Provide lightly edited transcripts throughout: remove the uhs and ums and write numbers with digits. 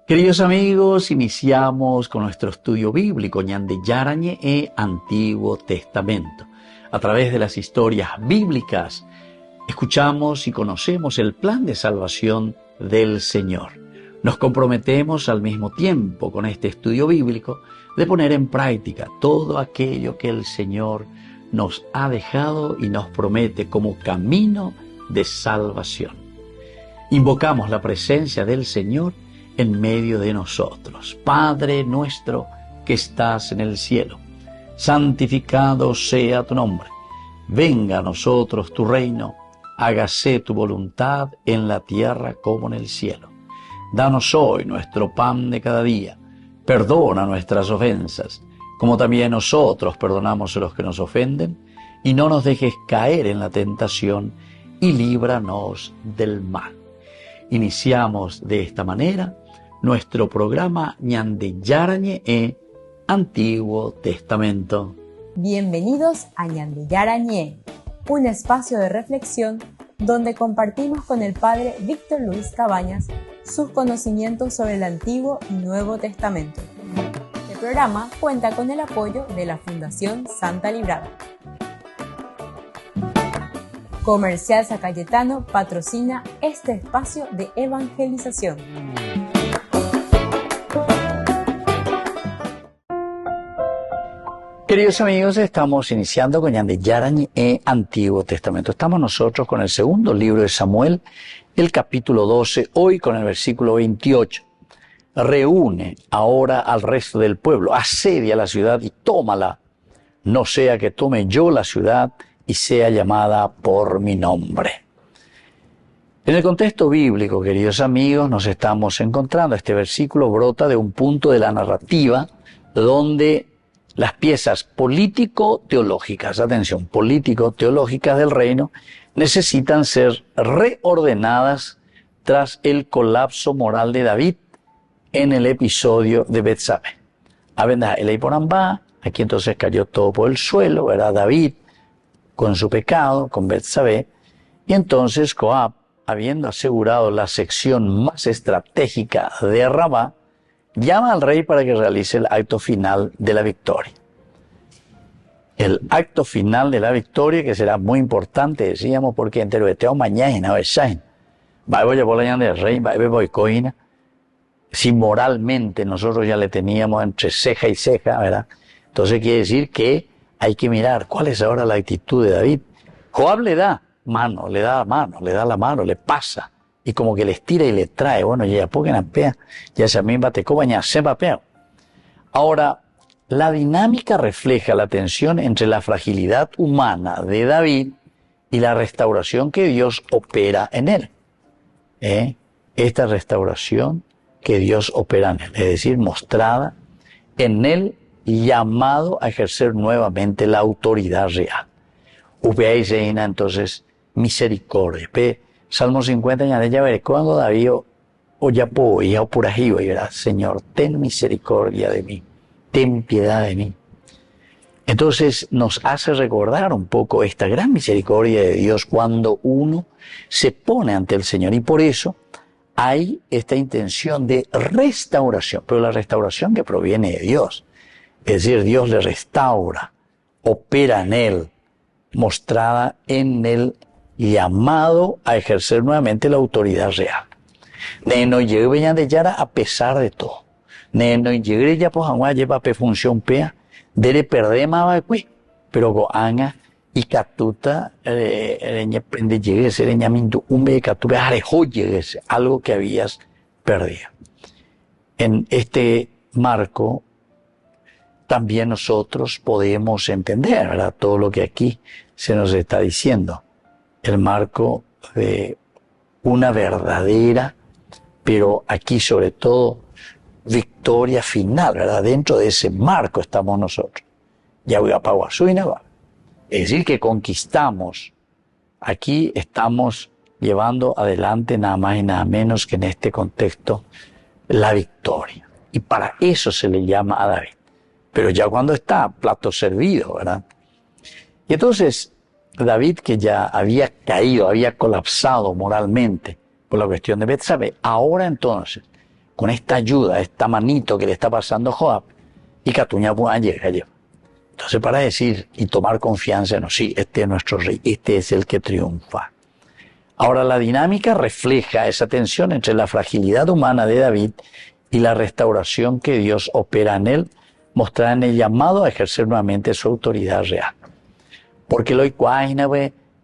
Queridos amigos, iniciamos con nuestro estudio bíblico Ñande Yarañe e Antiguo Testamento. A través de las historias bíblicas, escuchamos y conocemos el plan de salvación del Señor. Nos comprometemos al mismo tiempo con este estudio bíblico de poner en práctica todo aquello que el Señor nos ha dejado y nos promete como camino de salvación. Invocamos la presencia del Señor en medio de nosotros. Padre nuestro que estás en el cielo, santificado sea tu nombre. Venga a nosotros tu reino, hágase tu voluntad en la tierra como en el cielo. Danos hoy nuestro pan de cada día. Perdona nuestras ofensas, como también nosotros perdonamos a los que nos ofenden, y no nos dejes caer en la tentación, y líbranos del mal. Iniciamos de esta manera nuestro programa Ñande Yarañe e Antiguo Testamento. Bienvenidos a Ñande Yarañe, un espacio de reflexión donde compartimos con el Padre Víctor Luis Cabañas sus conocimientos sobre el Antiguo y Nuevo Testamento. Este programa cuenta con el apoyo de la Fundación Santa Librada. Comercial San Cayetano patrocina este espacio de evangelización. Queridos amigos, estamos iniciando con Ñande Yarañe e Antiguo Testamento. Estamos nosotros con el segundo libro de Samuel, el capítulo 12, hoy con el versículo 28. Reúne ahora al resto del pueblo, asedia la ciudad y tómala, no sea que tome yo la ciudad y sea llamada por mi nombre. En el contexto bíblico, queridos amigos, nos estamos encontrando. Este versículo brota de un punto de la narrativa donde las piezas político-teológicas, atención, político-teológicas del reino, necesitan ser reordenadas tras el colapso moral de David en el episodio de Betsabé. Aquí entonces cayó todo por el suelo, ¿verdad? David con su pecado, con Betsabé, y entonces Joab, habiendo asegurado la sección más estratégica de Rabá, llama al rey para que realice el acto final de la victoria. El acto final de la victoria, que será muy importante, decíamos, porque entero eteo mañana, si moralmente nosotros ya le teníamos entre ceja y ceja, ¿verdad? Entonces quiere decir que hay que mirar cuál es ahora la actitud de David. Joab le da la mano, le pasa, y como que le estira y le trae. Bueno, ya pongan a pea, ya se me bate cobaña, se va pea. Ahora, la dinámica refleja la tensión entre la fragilidad humana de David y la restauración que Dios opera en él. Esta restauración que Dios opera en él, es decir, mostrada en él, llamado a ejercer nuevamente la autoridad real. Entonces, misericordia. Salmo 50, ya veré cuando David o purajivo, y verá, Señor, ten misericordia de mí, ten piedad de mí. Entonces nos hace recordar un poco esta gran misericordia de Dios cuando uno se pone ante el Señor, y por eso hay esta intención de restauración, pero la restauración que proviene de Dios, es decir, Dios le restaura, opera en él, mostrada en el llamado a ejercer nuevamente la autoridad real. No llegue de Yara a pesar de todo. No llegue ya pues a lleva pe función pea, debe perder más pero go anga y catuta prende llegue ser ñamintu un be catuta arejo llegue algo que habías perdido. En este marco también nosotros podemos entender, ¿verdad?, todo lo que aquí se nos está diciendo. El marco de una verdadera, pero aquí sobre todo, victoria final, ¿verdad? Dentro de ese marco estamos nosotros. Es decir, que conquistamos. Aquí estamos llevando adelante nada más y nada menos que en este contexto la victoria. Y para eso se le llama a David. Pero ya cuando está plato servido, ¿verdad? Y entonces David, que ya había caído, había colapsado moralmente por la cuestión de Betsabé, ahora entonces con esta ayuda, esta manito que le está pasando Joab, y Catuña pueda llegar allá. Entonces, para decir y tomar confianza, no, sí, este es nuestro rey, este es el que triunfa. Ahora, la dinámica refleja esa tensión entre la fragilidad humana de David y la restauración que Dios opera en él, mostrada en el llamado a ejercer nuevamente su autoridad real. Porque lo Icuaina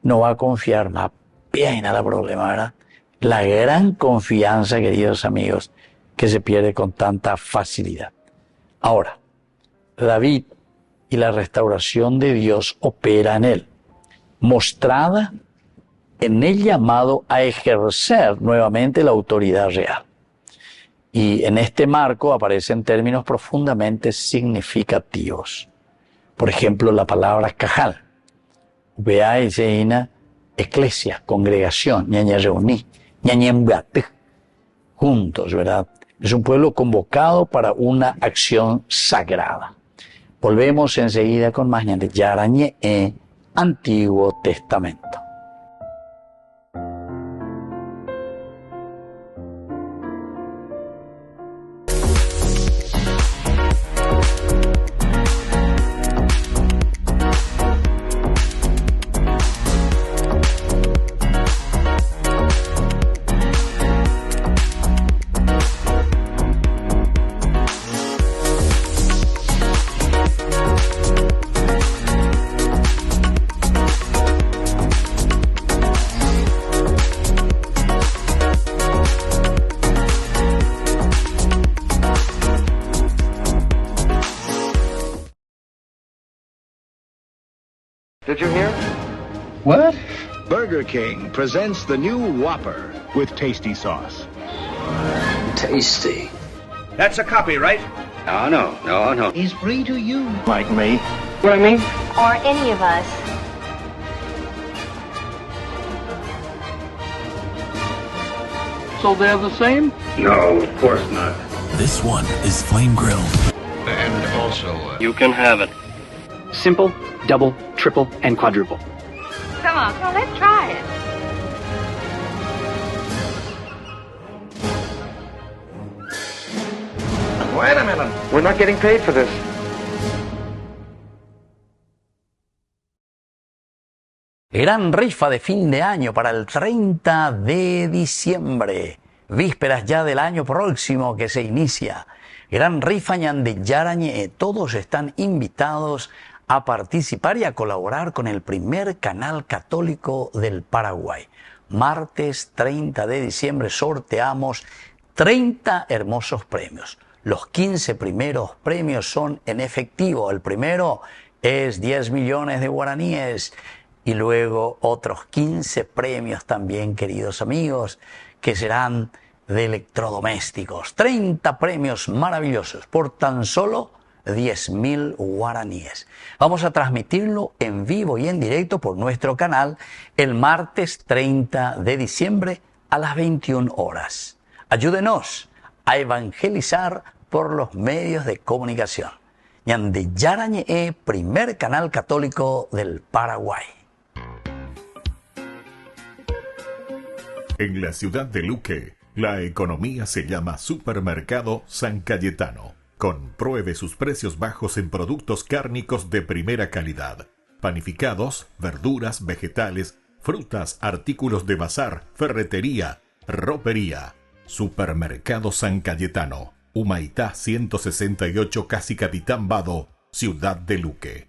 no va a confiar más. Bien, el problema, ¿verdad? La gran confianza, queridos amigos, que se pierde con tanta facilidad. Ahora, David y la restauración de Dios opera en él, mostrada en el llamado a ejercer nuevamente la autoridad real. Y en este marco aparecen términos profundamente significativos. Por ejemplo, la palabra cajal. Vea esa eclesia, congregación, ñaña reuní, ñaña juntos, ¿verdad? Es un pueblo convocado para una acción sagrada. Volvemos enseguida con más de Yarañe, Antiguo Testamento. Did you hear? What? Burger King presents the new Whopper with tasty sauce. Tasty. That's a copy, right? No. He's free to use. Like me. What I mean? Or any of us. So they're the same? No, of course not. This one is flame grilled. And also, You can have it. Simple, double, triple, and quadruple. Come on, let's try it. Wait a minute. We're not getting paid for this. Gran rifa de fin de año para el 30 de diciembre. Vísperas ya del año próximo que se inicia. Gran rifa de Yarañe. Todos están invitados a participar y a colaborar con el primer canal católico del Paraguay. Martes 30 de diciembre sorteamos 30 hermosos premios. Los 15 primeros premios son en efectivo. El primero es 10 millones de guaraníes y luego otros 15 premios también, queridos amigos, que serán de electrodomésticos. 30 premios maravillosos por tan solo 10.000 guaraníes. Vamos a transmitirlo en vivo y en directo por nuestro canal el martes 30 de diciembre a las 21 horas. Ayúdenos a evangelizar por los medios de comunicación. Ñande Yarañe, primer canal católico del Paraguay. En la ciudad de Luque, la economía se llama Supermercado San Cayetano. Compruebe sus precios bajos en productos cárnicos de primera calidad. Panificados, verduras, vegetales, frutas, artículos de bazar, ferretería, ropería. Supermercado San Cayetano. Humaitá 168, Casi Capitán Vado, ciudad de Luque.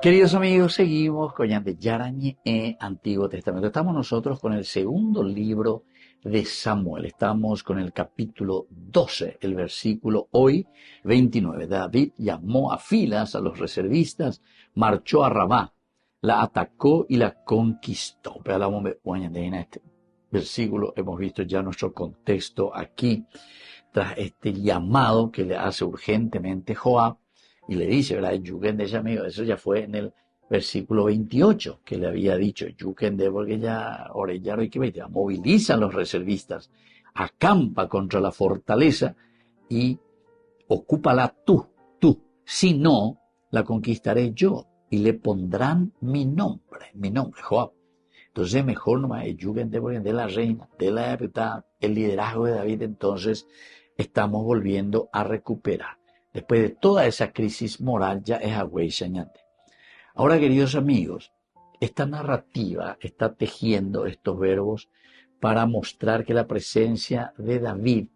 Queridos amigos, seguimos con Yarañe, Antiguo Testamento. Estamos nosotros con el segundo libro de Samuel. Estamos con el capítulo 12, el versículo hoy 29. David llamó a filas a los reservistas, marchó a Rabá, la atacó y la conquistó. Pero hablamos de este versículo, hemos visto ya nuestro contexto aquí, tras este llamado que le hace urgentemente Joab. Y le dice, ¿verdad? Yuken de ese amigo, eso ya fue en el versículo 28, que le había dicho, Yuken de, porque ya, Orellaro y que movilizan los reservistas, acampa contra la fortaleza y ocúpala tú. Si no, la conquistaré yo y le pondrán mi nombre, Joab. Entonces mejor nomás porque de la reina, de la diputada, el liderazgo de David, entonces estamos volviendo a recuperar. Después de toda esa crisis moral ya es agüey señante. Ahora, queridos amigos, esta narrativa está tejiendo estos verbos para mostrar que la presencia de David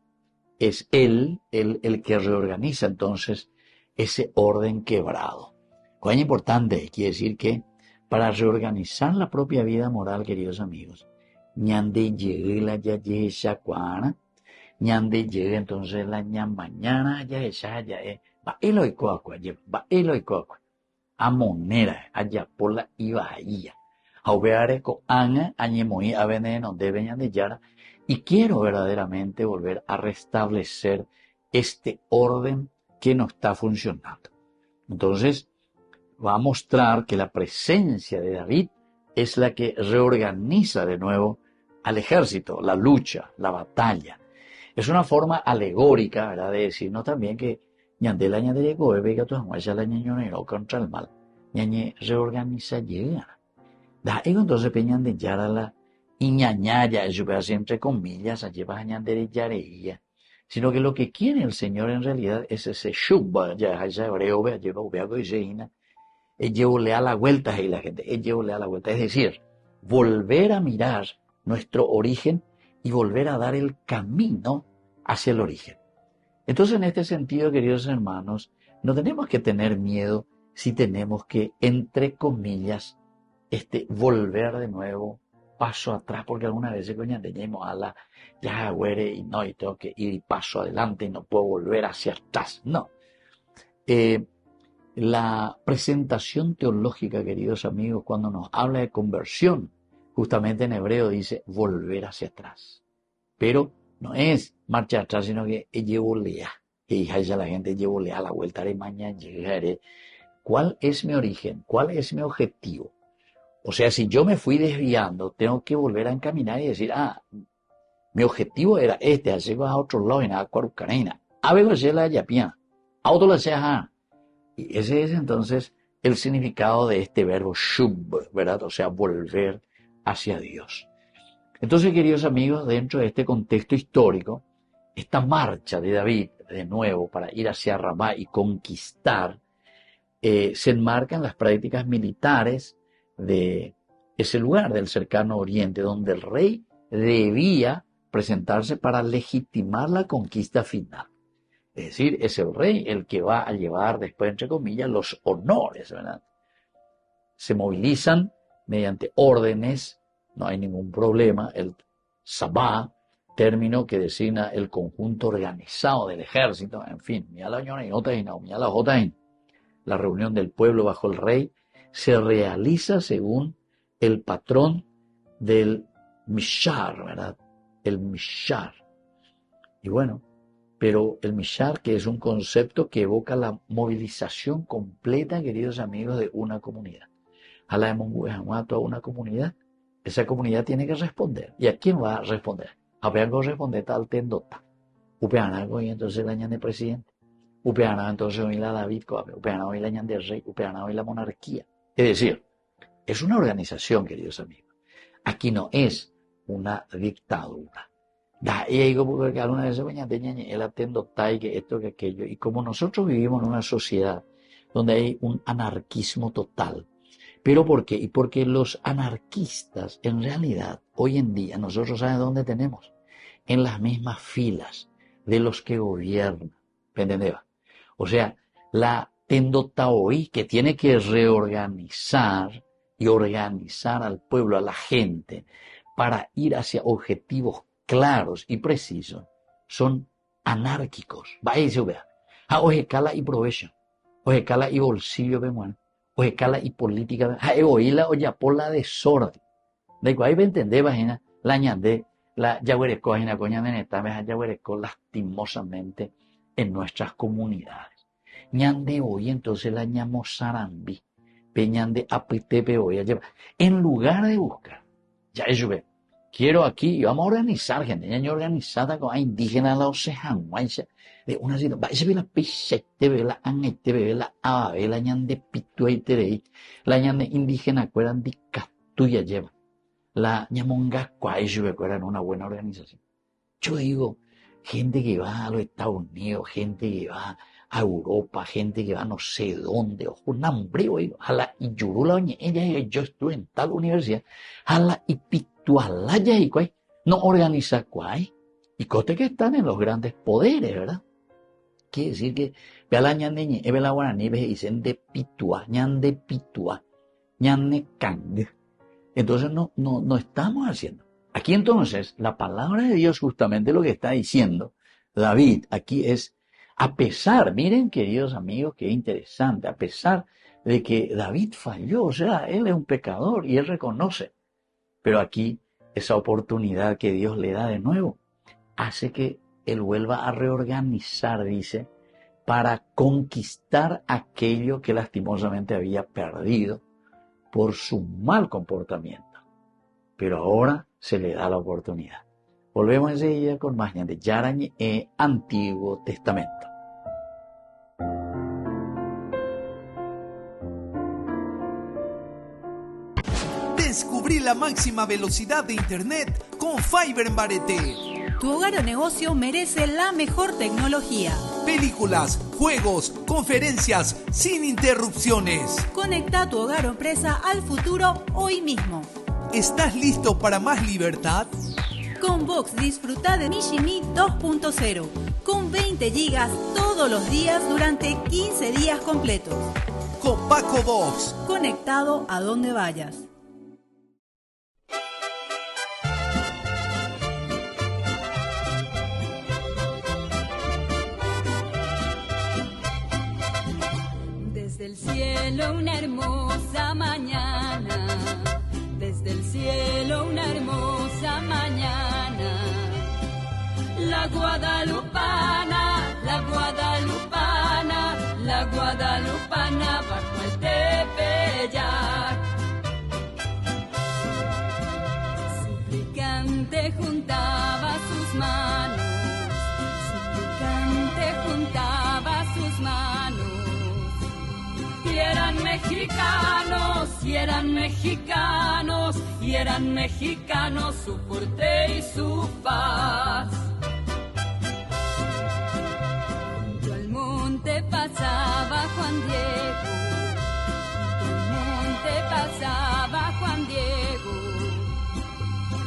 es él el que reorganiza entonces ese orden quebrado. Cosa importante, quiere decir que para reorganizar la propia vida moral, queridos amigos, ñande llegue la yaye shakuana, ñande llegue entonces la ñamañana ya esa ya va eloicoacua, a monera, allá por la ibaía, aubeare co anga, añemoi a veneno de ñande yara, y quiero verdaderamente volver a restablecer este orden que no está funcionando. Entonces, va a mostrar que la presencia de David es la que reorganiza de nuevo al ejército, la lucha, la batalla. Es una forma alegórica, ¿verdad?, de decirnos también que ñandela ñande llegó, vega tu amuesa la ñañonero contra el mal, ñañe reorganiza llega. Da ego entonces peñan de yara la iñañaya, eso puede hacer entre comillas, allí va a ñandere yareía. Sino que lo que quiere el Señor en realidad es ese shubba, ya es hebreo, vea goiseina, le da la vuelta y la gente, le da la vuelta, es decir, volver a mirar nuestro origen y volver a dar el camino hacia el origen. Entonces, en este sentido, queridos hermanos, no tenemos que tener miedo si tenemos que, entre comillas, volver de nuevo paso atrás, porque algunas veces teníamos a la ya güere y no, y tengo que ir paso adelante y no puedo volver hacia atrás. No. La presentación teológica, queridos amigos, cuando nos habla de conversión, justamente en hebreo dice volver hacia atrás. Pero no es marcha atrás, sino que llevolea. Y ya la gente llevolea la vuelta de mañana, llegaré. ¿Cuál es mi origen? ¿Cuál es mi objetivo? O sea, si yo me fui desviando, tengo que volver a encaminar y decir, mi objetivo era hacer a otro lado y nada, cuarucarena. A ver, la yapia. A otro la sea. Y ese es entonces el significado de este verbo shub, ¿verdad? O sea, volver hacia Dios. Entonces, queridos amigos, dentro de este contexto histórico, esta marcha de David, de nuevo, para ir hacia Rabá y conquistar, se enmarcan las prácticas militares de ese lugar del cercano oriente, donde el rey debía presentarse para legitimar la conquista final. Es decir, es el rey el que va a llevar después, entre comillas, los honores, ¿verdad? Se movilizan mediante órdenes, no hay ningún problema. El sabá, término que designa el conjunto organizado del ejército, en fin, la reunión del pueblo bajo el rey, se realiza según el patrón del Mishar, ¿verdad? El Mishar. Y bueno, pero el Mishar, que es un concepto que evoca la movilización completa, queridos amigos, de una comunidad. A la de toda una comunidad, esa comunidad tiene que responder. ¿Y a quién va a responder? A ver, responder tal tendota. Upeana, y entonces la ñan de presidente. Upeana, entonces hoy la David, upeana hoy la ñan de rey, upeana hoy la monarquía. Es decir, es una organización, queridos amigos. Aquí no es una dictadura. Y digo, porque alguna vez él atendo que esto, que aquello. Y como nosotros vivimos en una sociedad donde hay un anarquismo total. ¿Pero por qué? Y porque los anarquistas, en realidad, hoy en día, nosotros ¿saben dónde tenemos? En las mismas filas de los que gobiernan. ¿Entendés? O sea, la tendotaoí, que tiene que reorganizar y organizar al pueblo, a la gente, para ir hacia objetivos claros y precisos, son anárquicos. Vaya, vea. Ojecala y provecho. Ojecala y bolsillo, bueno. Ojecala y política. Oíla o ya por la desorden. De ahí va a entender, vagina, la ñandé, la yaguereco, vagina, coña de neta, me yaguereco lastimosamente en nuestras comunidades. Ñande hoy, entonces la ñamos zarambi. Peñande apitepe hoy a llevar. En lugar de buscar, ya eso ve, quiero aquí, vamos a organizar, gente, ya organizada con indígenas, la osejan, de una cita, va, ese ve la pisete, ve la anete, ve la aba, ve la ñan de pituete de la ñan de indígena, cueran de catuya lleva, la ñamonga cuayo, cueran una buena organización. Yo digo, gente que va a los Estados Unidos, gente que va a Europa, gente que va no sé dónde, ojo, un hambre, oigo, jala y yurula, ella, yo estuve en tal universidad, jala y pitualaya y cuay, no organiza cuay, y cote que están en los grandes poderes, ¿verdad? Quiere decir que, vea la ñandeñe, ve la guaraní, ve dicen de pitua, ñan de pitua, ñan kang. Entonces no estamos haciendo. Aquí entonces, la palabra de Dios justamente lo que está diciendo David aquí es, a pesar, miren queridos amigos, qué interesante, a pesar de que David falló, o sea, él es un pecador y él reconoce, pero aquí esa oportunidad que Dios le da de nuevo hace que él vuelva a reorganizar, dice, para conquistar aquello que lastimosamente había perdido por su mal comportamiento. Pero ahora se le da la oportunidad. Volvemos enseguida con más de Yarañe Antiguo Testamento. Descubrí la máxima velocidad de Internet con Fiber en Barete. Tu hogar o negocio merece la mejor tecnología. Películas, juegos, conferencias, sin interrupciones. Conecta tu hogar o empresa al futuro hoy mismo. ¿Estás listo para más libertad? Con Vox disfruta de Mishimi 2.0 con 20 gigas todos los días durante 15 días completos. Con Paco Vox. Conectado a donde vayas. Desde el cielo una hermosa mañana, desde el cielo una hermosa mañana, la guadalupana, la guadalupana, la guadalupana bajo el tepeyac. Suplicante juntaba sus manos, suplicante juntaba sus manos. Y eran mexicanos, y eran mexicanos, y eran mexicanos su porte y su paz. Junto al monte pasaba Juan Diego, junto al monte pasaba Juan Diego.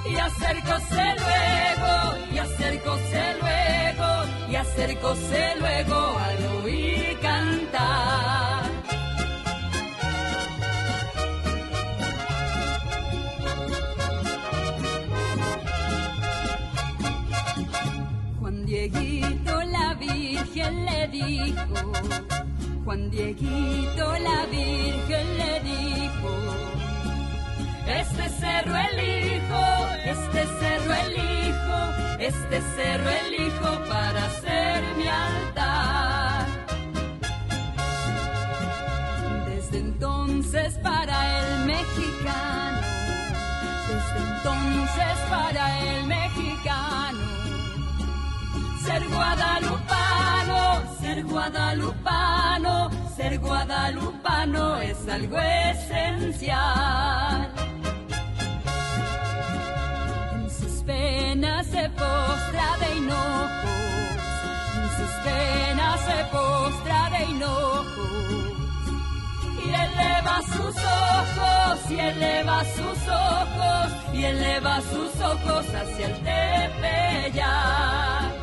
Y acercóse luego, y acercóse luego, y acercóse luego al oír cantar. Juan Dieguito la Virgen le dijo, Juan Dieguito la Virgen le dijo, este cerro elijo, este cerro elijo, este cerro elijo para hacer mi altar. Desde entonces para el mexicano, desde entonces para el mexicano, ser guadalupano, ser guadalupano, ser guadalupano es algo esencial. En sus penas se postra de hinojos, en sus penas se postra de hinojos. Y eleva sus ojos, y eleva sus ojos, y eleva sus ojos hacia el Tepeyac.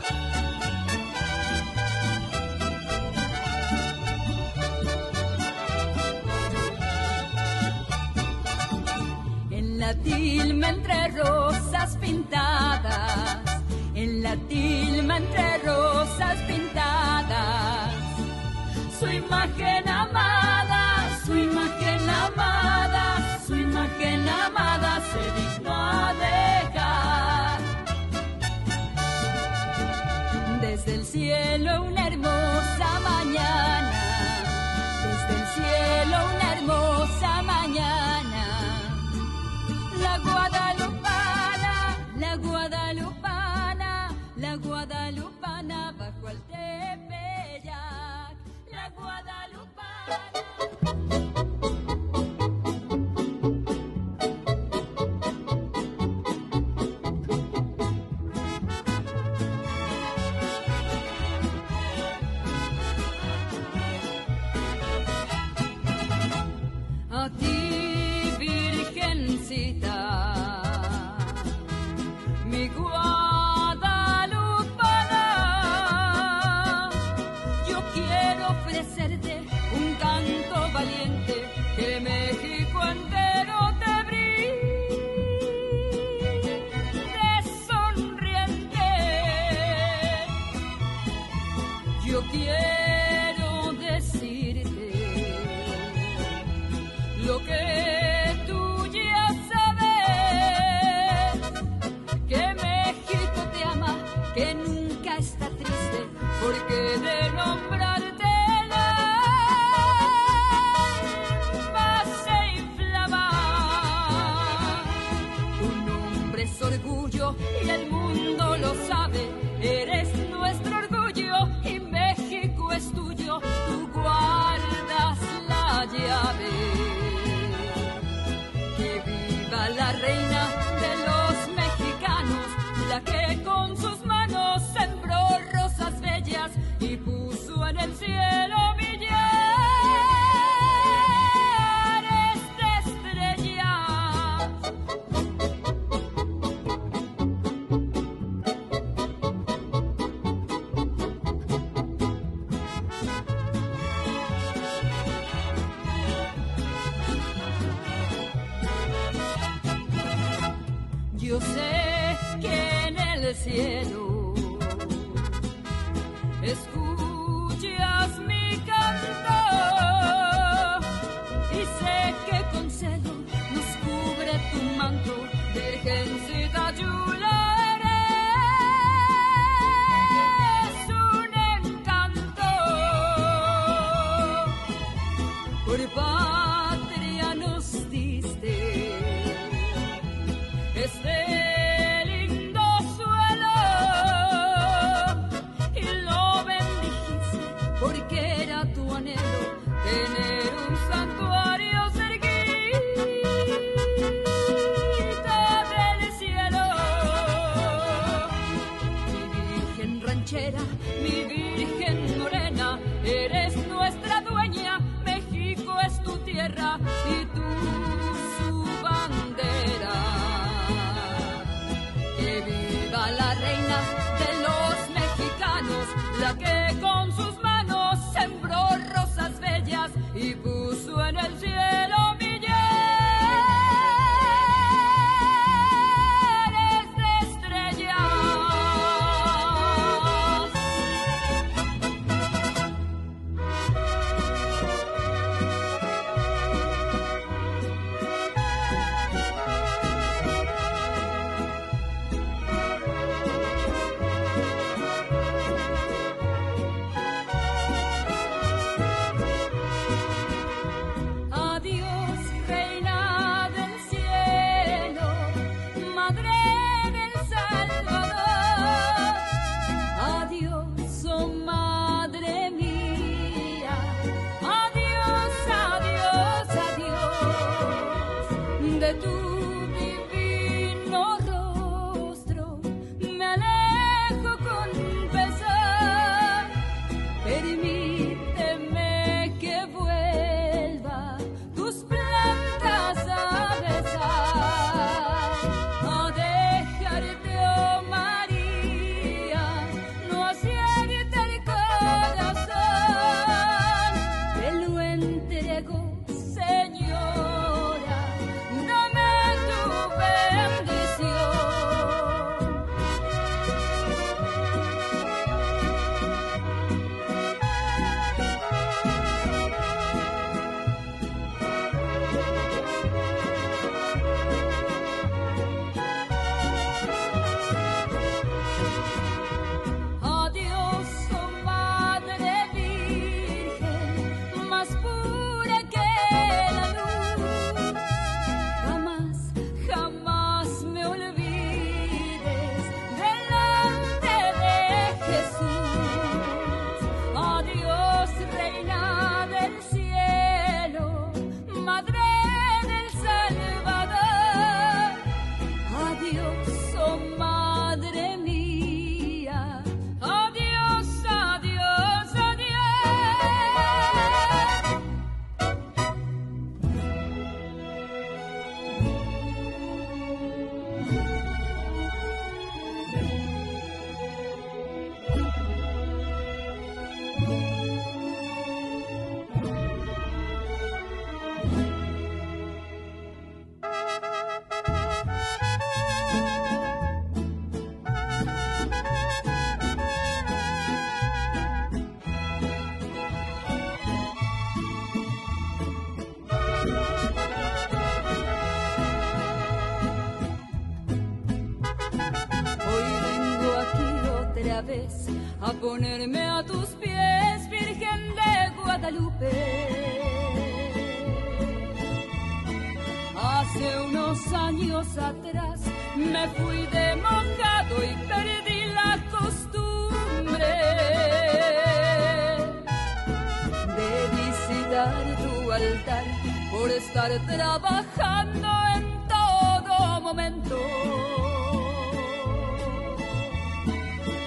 En la tilma entre rosas pintadas, en la tilma entre rosas pintadas, su imagen amada, su imagen amada, su imagen amada se dignó a dejar. Desde el cielo una hermosa mañana, desde el cielo una hermosa mañana, la guadalupana, reina de los mexicanos, la que con sus manos sembró rosas bellas y puso en el cielo millares de estrellas. Yo sé que en el cielo escuchas mi canto y sé que con celo nos cubre tu manto, Virgencita chula, eres un encanto. Por patria nos diste este lindo suelo y lo bendijiste porque era tu anhelo tener un santuario cerquita del cielo. Mi virgen ranchera, mi virgen morena, eres nuestra dueña, México es tu tierra y tú su bandera. Que viva la reina de los mexicanos, la que con sus manos sembró rosas bellas y puso en el cielo millares de estrellas. Adiós, reina del cielo, madre del Salvador. Adiós, oh madre mía. Adiós, adiós, adiós. De tu divino rostro me alejo con pesar. Permíteme que vuelva tus plantas a besar, a dejarte, oh María, no asierte el corazón, te lo entrego, Señora, dame tu bendición. Adiós, oh Madre Virgen, más pura que la luz. Jamás, jamás me olvides delante de Jesús. Adiós, reina del cielo, madre del Salvador. Adiós, oh madre mía. Adiós, adiós, adiós. Hoy vengo aquí otra vez a ponerme a tus pies, Virgen de Guadalupe. Hace unos años atrás me fui de mojado y perdí la costumbre de visitar tu altar por estar trabajando en todo momento.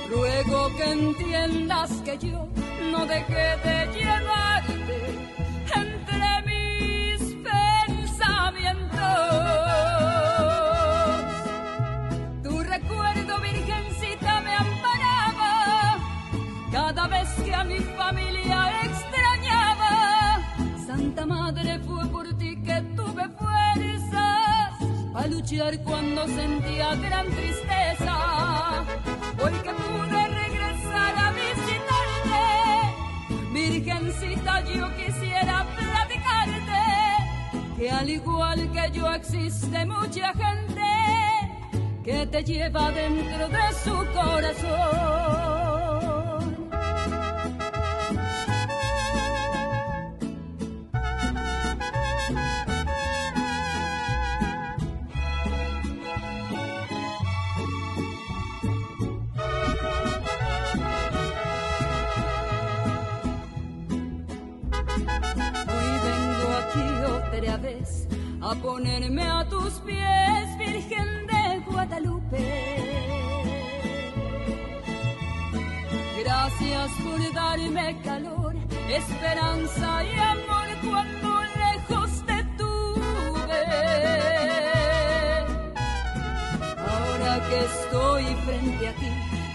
Ruego que entiendas que yo no dejé de llevarte entre mis pensamientos. Tu recuerdo, virgencita, me amparaba cada vez que a mi familia extrañaba. Santa Madre, fue por ti que tuve fuerzas a luchar cuando sentía gran tristeza. Hoy que pude regresar a visitarte, virgencita, yo quisiera platicarte que al igual que yo existe mucha gente que te lleva dentro de su corazón. Otra vez a ponerme a tus pies, Virgen de Guadalupe. Gracias por darme calor, esperanza y amor cuando lejos te tuve. Ahora que estoy frente a ti,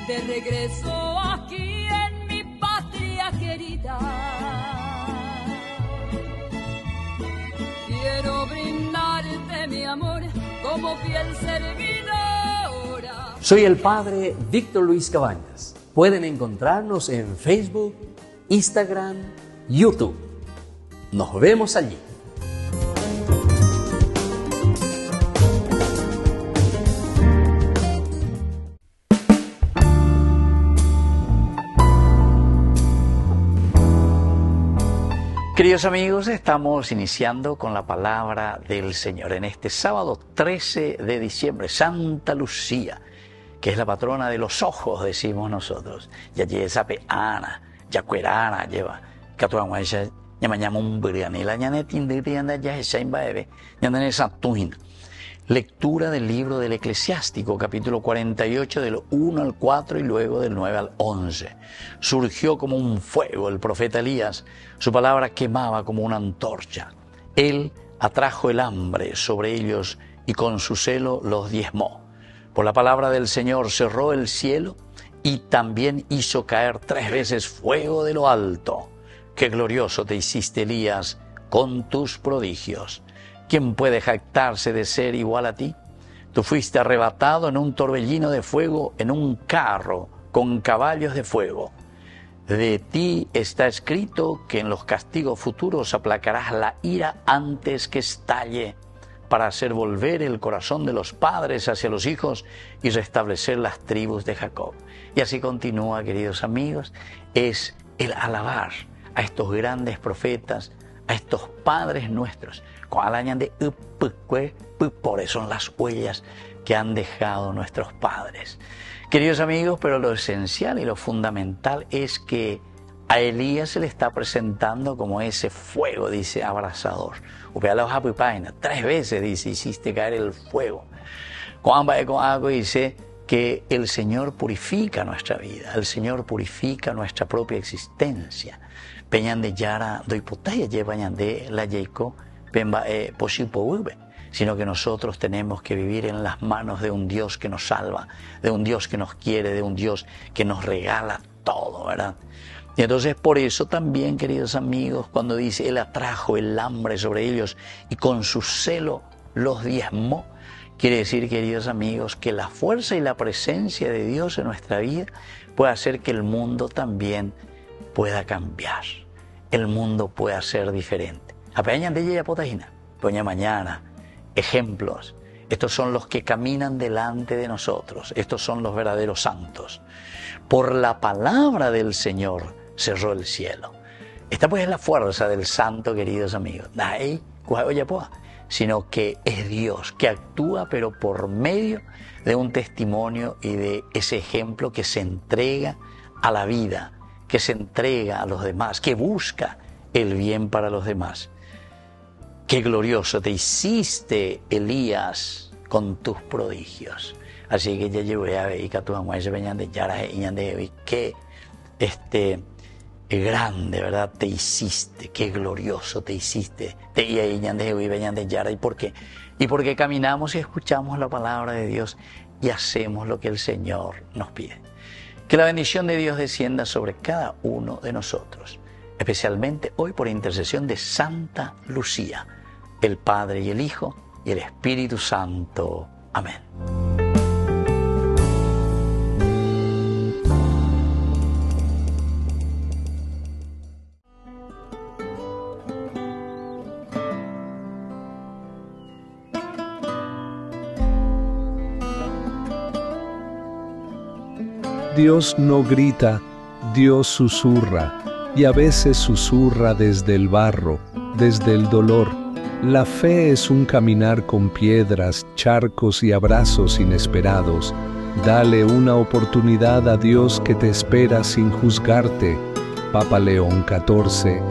de regreso aquí en mi patria querida, quiero brindarte mi amor como fiel servidora. Soy el padre Víctor Luis Cabañas. Pueden encontrarnos en Facebook, Instagram, YouTube. Nos vemos allí. Queridos amigos, estamos iniciando con la palabra del Señor en este sábado 13 de diciembre, Santa Lucía, que es la patrona de los ojos, decimos nosotros. Ya sabe Ana, ya cuerana lleva, catuanguaya, ya mañana un brianela, ya netindrianda, ya esa imbaebe, ya no es Lectura del libro del Eclesiástico, capítulo 48, del 1 al 4 y luego del 9 al 11. Surgió como un fuego el profeta Elías, su palabra quemaba como una antorcha. Él atrajo el hambre sobre ellos y con su celo los diezmó. Por la palabra del Señor cerró el cielo y también hizo caer 3 veces fuego de lo alto. Qué glorioso te hiciste, Elías, con tus prodigios. ¿Quién puede jactarse de ser igual a ti? Tú fuiste arrebatado en un torbellino de fuego, en un carro con caballos de fuego. De ti está escrito que en los castigos futuros aplacarás la ira antes que estalle, para hacer volver el corazón de los padres hacia los hijos y restablecer las tribus de Jacob. Y así continúa, queridos amigos, es el alabar a estos grandes profetas, a estos padres nuestros. Por eso son las huellas que han dejado nuestros padres. Queridos amigos, pero lo esencial y lo fundamental es que a Elías se le está presentando como ese fuego, dice, abrasador. 3 veces, dice, hiciste caer el fuego. Dice que el Señor purifica nuestra vida, el Señor purifica nuestra propia existencia. Peñande yara doiputaya llevañande la yeiko pemba posipo, sino que nosotros tenemos que vivir en las manos de un Dios que nos salva, de un Dios que nos quiere, de un Dios que nos regala todo, ¿verdad? Y entonces por eso también, queridos amigos, cuando dice Él atrajo el hambre sobre ellos y con su celo los diezmó, quiere decir, queridos amigos, que la fuerza y la presencia de Dios en nuestra vida puede hacer que el mundo también pueda cambiar, el mundo pueda ser diferente. Apeñan de ella potagina, poña mañana, ejemplos. Estos son los que caminan delante de nosotros, estos son los verdaderos santos. Por la palabra del Señor cerró el cielo. Esta pues es la fuerza del santo, queridos amigos. Sino que es Dios que actúa, pero por medio de un testimonio y de ese ejemplo que se entrega a la vida, que se entrega a los demás, que busca el bien para los demás. Qué glorioso te hiciste, Elías, con tus prodigios. Así que ya llevé a ver que tu mamá se venían de Yara y de que grande, ¿verdad? Te hiciste, qué glorioso te hiciste. ¿Y por qué? Y porque caminamos y escuchamos la palabra de Dios y hacemos lo que el Señor nos pide. Que la bendición de Dios descienda sobre cada uno de nosotros, especialmente hoy por intercesión de Santa Lucía, el Padre y el Hijo y el Espíritu Santo. Amén. Dios no grita, Dios susurra, y a veces susurra desde el barro, desde el dolor. La fe es un caminar con piedras, charcos y abrazos inesperados. Dale una oportunidad a Dios que te espera sin juzgarte. Papa León XIV.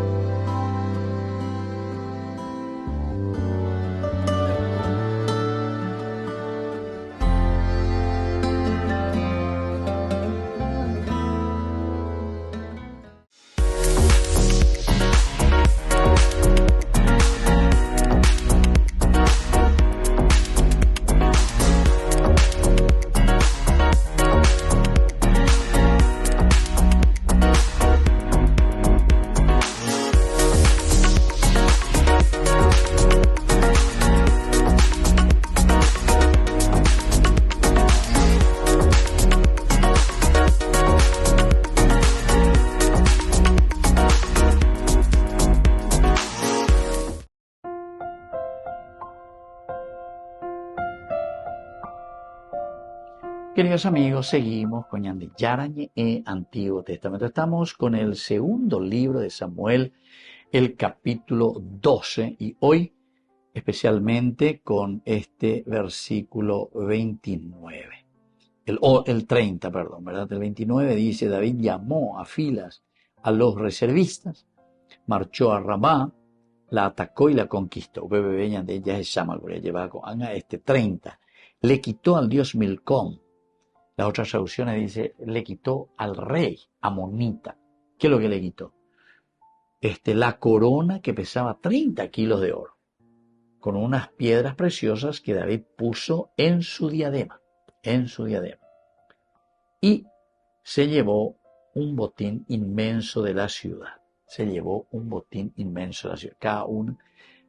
Queridos amigos, seguimos con Ñande Yarañe e Antiguo Testamento. Estamos con el segundo libro de Samuel, el capítulo 12, y hoy especialmente con este versículo 29. El 30, perdón, ¿verdad? El 29 dice: David llamó a filas a los reservistas, marchó a Ramá, la atacó y la conquistó. Bebé Ñande ella es Samuel, voy a llevar con 30. Le quitó al dios Milcom. Las otras traducciones dice, le quitó al rey amonita. ¿Qué es lo que le quitó? La corona que pesaba 30 kilos de oro, con unas piedras preciosas que David puso en su diadema. Y se llevó un botín inmenso de la ciudad. Cada una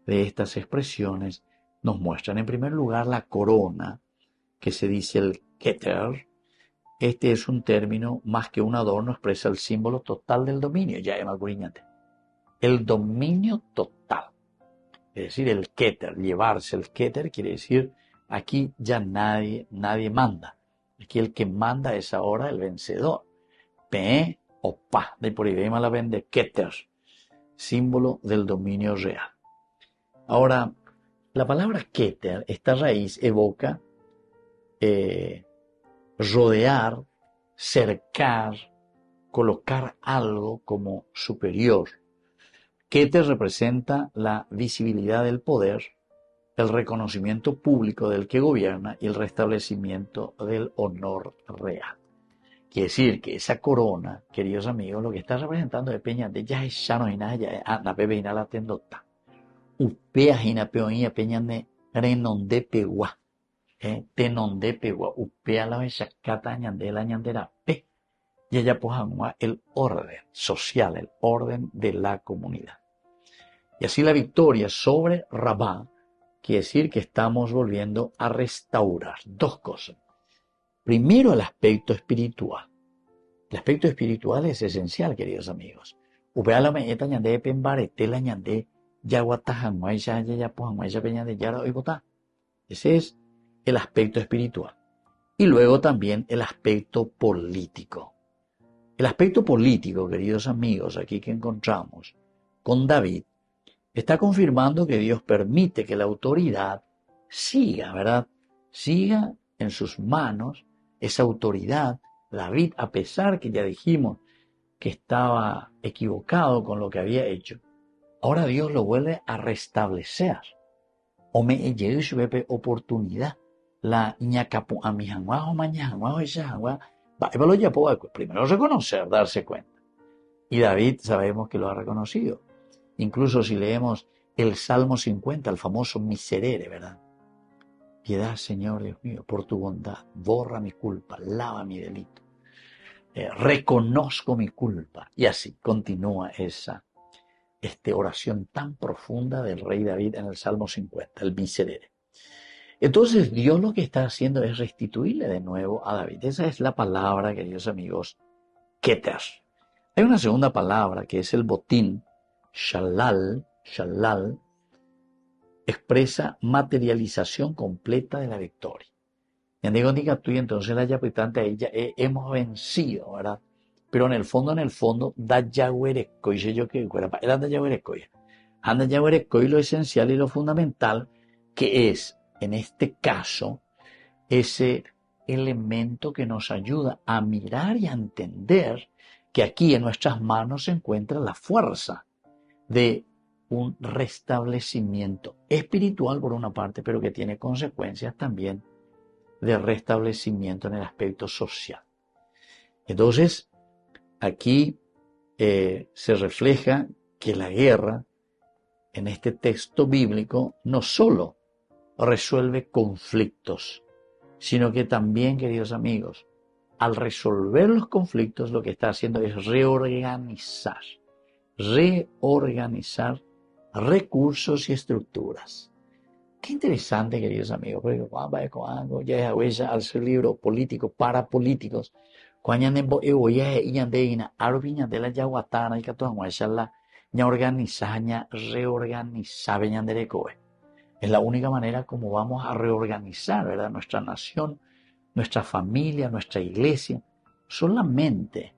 de estas expresiones nos muestran, en primer lugar, la corona, que se dice el keter. Este es un término más que un adorno, expresa el símbolo total del dominio. Ya es más brillante. El dominio total. Es decir, el keter, llevarse el keter, quiere decir, aquí ya nadie manda. Aquí el que manda es ahora el vencedor. Pe o pa, de por ahí la vende keter, símbolo del dominio real. Ahora, la palabra keter, esta raíz evoca rodear, cercar, colocar algo como superior. Keter representa la visibilidad del poder, el reconocimiento público del que gobierna y el restablecimiento del honor real. Quiere decir que esa corona, queridos amigos, lo que está representando de peña de ya es ya no hay nada, ya na bebe y la tendota. Upea y na peoía peña de renonde pegua. Tenonde pegua, upea la bechacata ñandela ñandera pe. Y ella pues el orden social, el orden de la comunidad. Y así la victoria sobre Rabá quiere decir que estamos volviendo a restaurar dos cosas. Primero, el aspecto espiritual. El aspecto espiritual es esencial, queridos amigos. Upea la meñeta ñande pembarete la ñande yaguatajanguay ya pues ya peña de yara y botá. Ese es el aspecto espiritual. Y luego también el aspecto político. El aspecto político, queridos amigos, aquí que encontramos con David, está confirmando que Dios permite que la autoridad siga, ¿verdad? Siga en sus manos esa autoridad. David, a pesar que ya dijimos que estaba equivocado con lo que había hecho, ahora Dios lo vuelve a restablecer. O me llegue su oportunidad. la ñacapu a mi jangua o mañangua esa jangua, lo ya puedo primero reconocer, darse cuenta. Y David sabemos que lo ha reconocido. Incluso si leemos el Salmo 50, el famoso miserere, ¿verdad? Piedad, Señor Dios mío, por tu bondad, borra mi culpa, lava mi delito. Reconozco mi culpa. Y así continúa esa oración tan profunda del rey David en el Salmo 50, el miserere. Entonces Dios lo que está haciendo es restituirle de nuevo a David. Esa es la palabra, queridos amigos, keter. Hay una segunda palabra que es el botín, shalal, expresa materialización completa de la victoria. Y digo, diga tú, y entonces la yapitante a ella hemos vencido, ¿verdad? Pero en el fondo, da yahuereco, y sé yo que era da yahuereco. Anda yahuereco y lo esencial y lo fundamental, que es, en este caso, ese elemento que nos ayuda a mirar y a entender que aquí en nuestras manos se encuentra la fuerza de un restablecimiento espiritual por una parte, pero que tiene consecuencias también de restablecimiento en el aspecto social. Entonces, aquí se refleja que la guerra en este texto bíblico no solo resuelve conflictos, sino que también, queridos amigos, al resolver los conflictos lo que está haciendo es reorganizar recursos y estructuras. Qué interesante, queridos amigos, porque cuando ya es al ser libro político para políticos, cuando es la única manera como vamos a reorganizar, ¿verdad?, nuestra nación, nuestra familia, nuestra iglesia. Solamente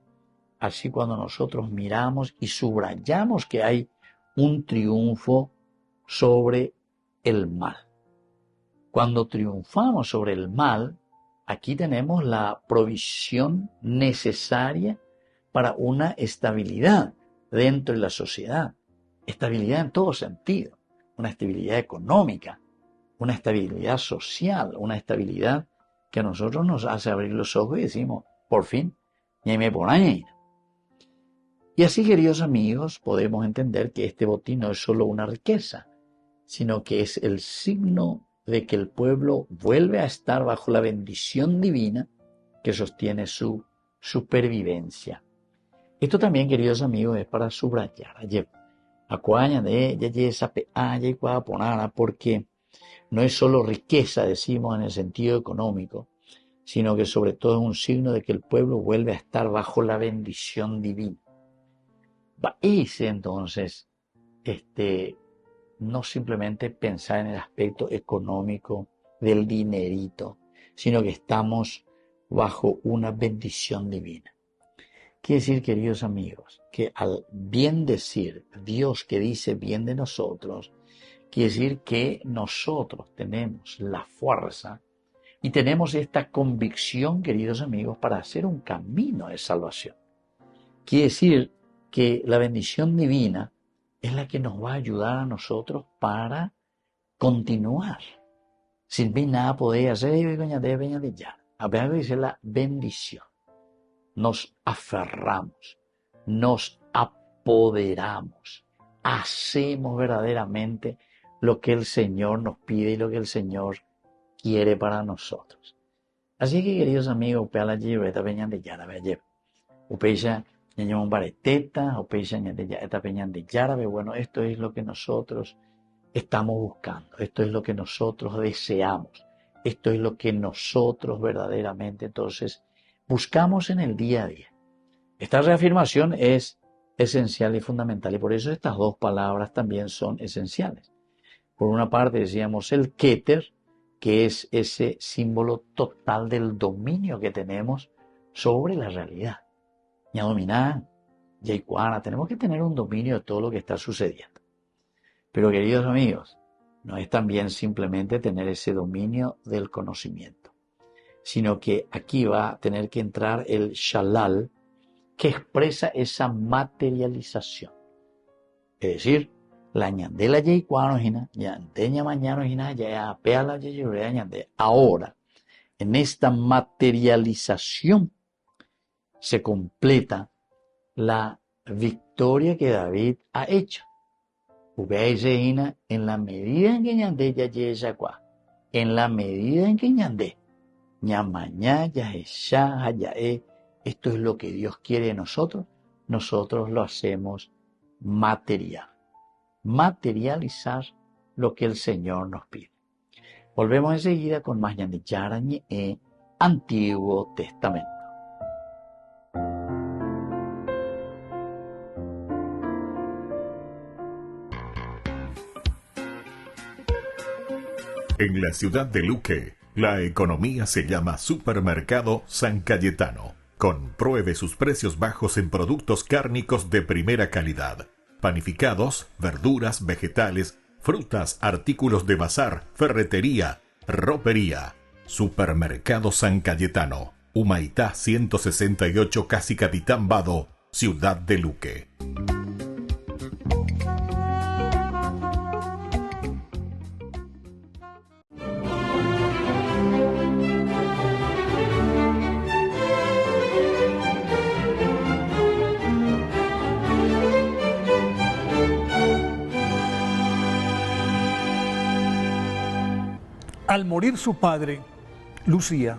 así cuando nosotros miramos y subrayamos que hay un triunfo sobre el mal. Cuando triunfamos sobre el mal, aquí tenemos la provisión necesaria para una estabilidad dentro de la sociedad. Estabilidad en todo sentido. Una estabilidad económica, una estabilidad social, una estabilidad que a nosotros nos hace abrir los ojos y decimos, por fin, ya me ponen. Y así, queridos amigos, podemos entender que este botín no es solo una riqueza, sino que es el signo de que el pueblo vuelve a estar bajo la bendición divina que sostiene su supervivencia. Esto también, queridos amigos, es para subrayar. Porque no es solo riqueza, decimos en el sentido económico, sino que sobre todo es un signo de que el pueblo vuelve a estar bajo la bendición divina. Ese entonces, no simplemente pensar en el aspecto económico del dinerito, sino que estamos bajo una bendición divina. Quiere decir, queridos amigos, que al bien decir Dios que dice bien de nosotros, quiere decir que nosotros tenemos la fuerza y tenemos esta convicción, queridos amigos, para hacer un camino de salvación. Quiere decir que la bendición divina es la que nos va a ayudar a nosotros para continuar. Sin mí nada podéis hacer, a ver, dice la bendición. Nos aferramos, nos apoderamos, hacemos verdaderamente lo que el Señor nos pide y lo que el Señor quiere para nosotros. Así que, queridos amigos, bueno, esto es lo que nosotros estamos buscando, esto es lo que nosotros deseamos, esto es lo que nosotros verdaderamente entonces buscamos en el día a día. Esta reafirmación es esencial y fundamental y por eso estas dos palabras también son esenciales. Por una parte decíamos el keter, que es ese símbolo total del dominio que tenemos sobre la realidad. Ya dominar, ya iguana, tenemos que tener un dominio de todo lo que está sucediendo. Pero, queridos amigos, no es también simplemente tener ese dominio del conocimiento, sino que aquí va a tener que entrar el shalal, que expresa esa materialización. Es decir, la ñande la yeikuano hina, ñanteña mañana hina, ya pea la yeyurea ñande. Ahora, en esta materialización se completa la victoria que David ha hecho. En la medida en que ñande ya yeyakua, en la medida en que ñande, ñamañá, yaesha, yae, esto es lo que Dios quiere de nosotros, nosotros lo hacemos material. Materializar lo que el Señor nos pide. Volvemos enseguida con más ñande yarañe en Antiguo Testamento. En la ciudad de Luque, la economía se llama Supermercado San Cayetano. Compruebe sus precios bajos en productos cárnicos de primera calidad. Panificados, verduras, vegetales, frutas, artículos de bazar, ferretería, ropería. Supermercado San Cayetano. Humaitá 168 Casi Capitán Vado, ciudad de Luque. Al morir su padre, Lucía,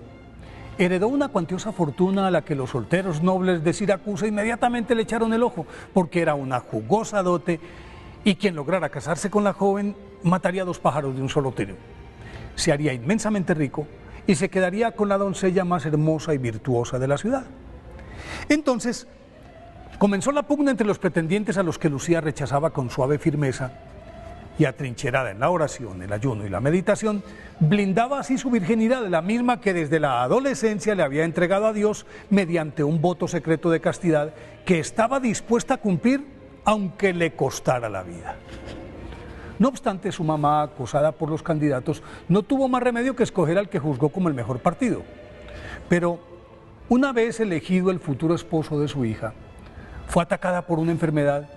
heredó una cuantiosa fortuna a la que los solteros nobles de Siracusa inmediatamente le echaron el ojo, porque era una jugosa dote y quien lograra casarse con la joven mataría 2 pájaros de un solo tiro. Se haría inmensamente rico y se quedaría con la doncella más hermosa y virtuosa de la ciudad. Entonces, comenzó la pugna entre los pretendientes a los que Lucía rechazaba con suave firmeza, y atrincherada en la oración, el ayuno y la meditación, blindaba así su virginidad, la misma que desde la adolescencia le había entregado a Dios mediante un voto secreto de castidad que estaba dispuesta a cumplir aunque le costara la vida. No obstante, su mamá, acosada por los candidatos, no tuvo más remedio que escoger al que juzgó como el mejor partido. Pero una vez elegido el futuro esposo de su hija, fue atacada por una enfermedad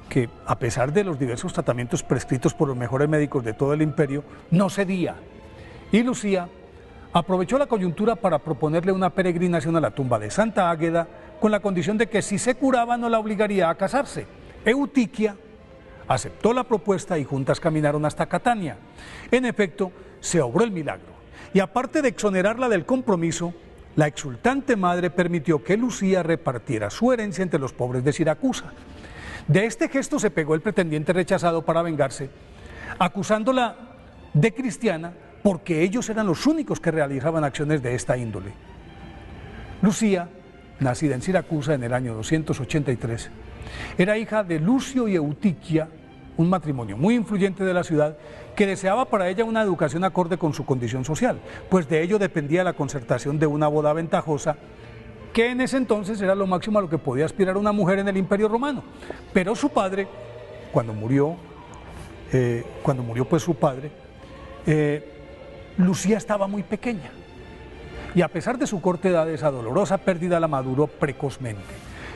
que, a pesar de los diversos tratamientos prescritos por los mejores médicos de todo el imperio, no cedía. Y Lucía aprovechó la coyuntura para proponerle una peregrinación a la tumba de Santa Águeda, con la condición de que si se curaba no la obligaría a casarse. Eutiquia aceptó la propuesta y juntas caminaron hasta Catania. En efecto, se obró el milagro. Y aparte de exonerarla del compromiso, la exultante madre permitió que Lucía repartiera su herencia entre los pobres de Siracusa. De este gesto se pegó el pretendiente rechazado para vengarse, acusándola de cristiana porque ellos eran los únicos que realizaban acciones de esta índole. Lucía, nacida en Siracusa en el año 283, era hija de Lucio y Eutiquia, un matrimonio muy influyente de la ciudad que deseaba para ella una educación acorde con su condición social, pues de ello dependía la concertación de una boda ventajosa, que en ese entonces era lo máximo a lo que podía aspirar una mujer en el Imperio Romano. Pero su padre, cuando murió pues su padre, Lucía estaba muy pequeña. Y a pesar de su corta edad, esa dolorosa pérdida la maduró precozmente.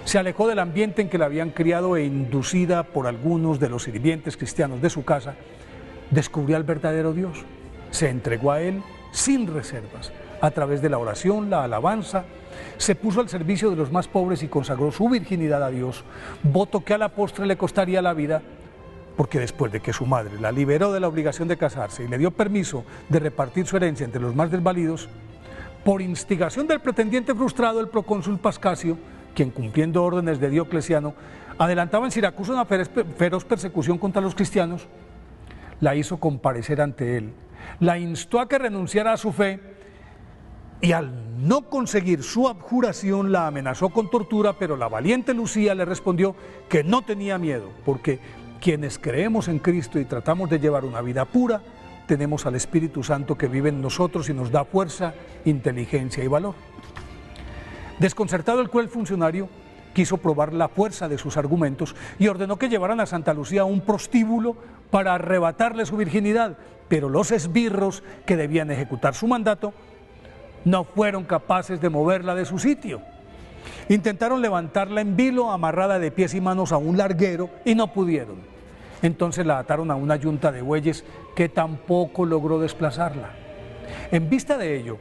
Se alejó del ambiente en que la habían criado e inducida por algunos de los sirvientes cristianos de su casa, descubrió al verdadero Dios. Se entregó a Él sin reservas, a través de la oración, la alabanza, se puso al servicio de los más pobres y consagró su virginidad a Dios, voto que a la postre le costaría la vida, porque después de que su madre la liberó de la obligación de casarse y le dio permiso de repartir su herencia entre los más desvalidos, por instigación del pretendiente frustrado, el procónsul Pascasio, quien cumpliendo órdenes de Diocleciano, adelantaba en Siracusa una feroz persecución contra los cristianos, la hizo comparecer ante él, la instó a que renunciara a su fe, y al no conseguir su abjuración la amenazó con tortura, pero la valiente Lucía le respondió que no tenía miedo, porque quienes creemos en Cristo y tratamos de llevar una vida pura, tenemos al Espíritu Santo que vive en nosotros y nos da fuerza, inteligencia y valor. Desconcertado el cruel funcionario, quiso probar la fuerza de sus argumentos y ordenó que llevaran a Santa Lucía a un prostíbulo para arrebatarle su virginidad, pero los esbirros que debían ejecutar su mandato no fueron capaces de moverla de su sitio. Intentaron levantarla en vilo, amarrada de pies y manos a un larguero, y no pudieron. Entonces la ataron a una yunta de bueyes que tampoco logró desplazarla. En vista de ello,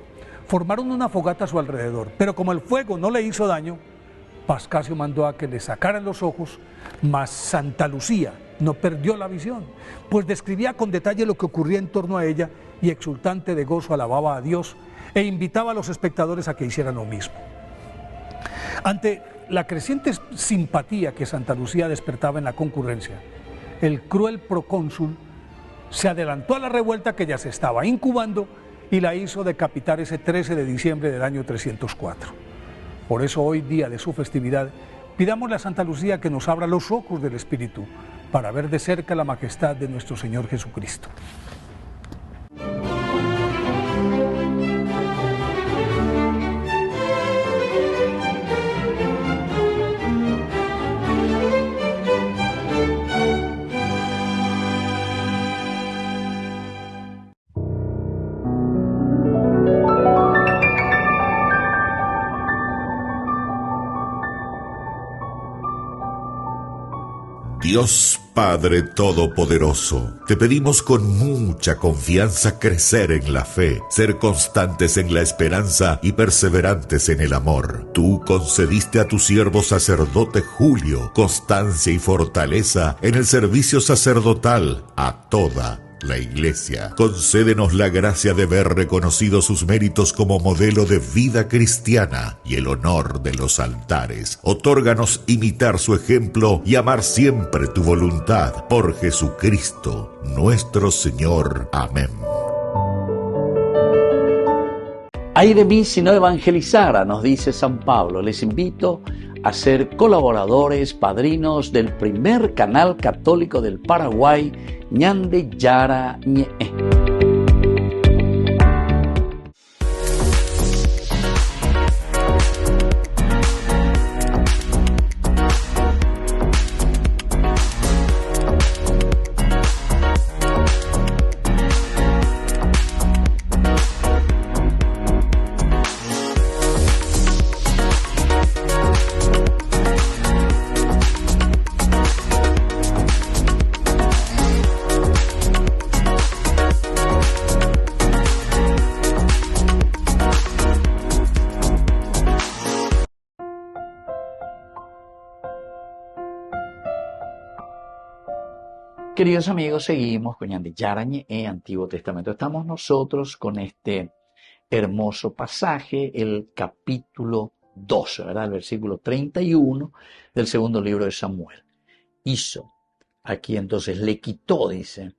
formaron una fogata a su alrededor, pero como el fuego no le hizo daño, Pascasio mandó a que le sacaran los ojos, mas Santa Lucía no perdió la visión, pues describía con detalle lo que ocurría en torno a ella y exultante de gozo alababa a Dios e invitaba a los espectadores a que hicieran lo mismo. Ante la creciente simpatía que Santa Lucía despertaba en la concurrencia, el cruel procónsul se adelantó a la revuelta que ya se estaba incubando y la hizo decapitar ese 13 de diciembre del año 304. Por eso hoy, día de su festividad, pidámosle a Santa Lucía que nos abra los ojos del Espíritu para ver de cerca la majestad de nuestro Señor Jesucristo. Dios Padre Todopoderoso, te pedimos con mucha confianza crecer en la fe, ser constantes en la esperanza y perseverantes en el amor. Tú concediste a tu siervo sacerdote Julio constancia y fortaleza en el servicio sacerdotal a toda la Iglesia. Concédenos la gracia de ver reconocidos sus méritos como modelo de vida cristiana y el honor de los altares. Otórganos imitar su ejemplo y amar siempre tu voluntad. Por Jesucristo, nuestro Señor. Amén. Ay de mí si no evangelizara, nos dice San Pablo. Les invito a ser colaboradores, padrinos del primer canal católico del Paraguay, Ñande Yara Ñe. Queridos amigos, seguimos con Ñande Yara Ñe, Antiguo Testamento. Estamos nosotros con este hermoso pasaje, el capítulo 12, ¿verdad? El versículo 31 del segundo libro de Samuel. Hizo, aquí entonces le quitó, dice,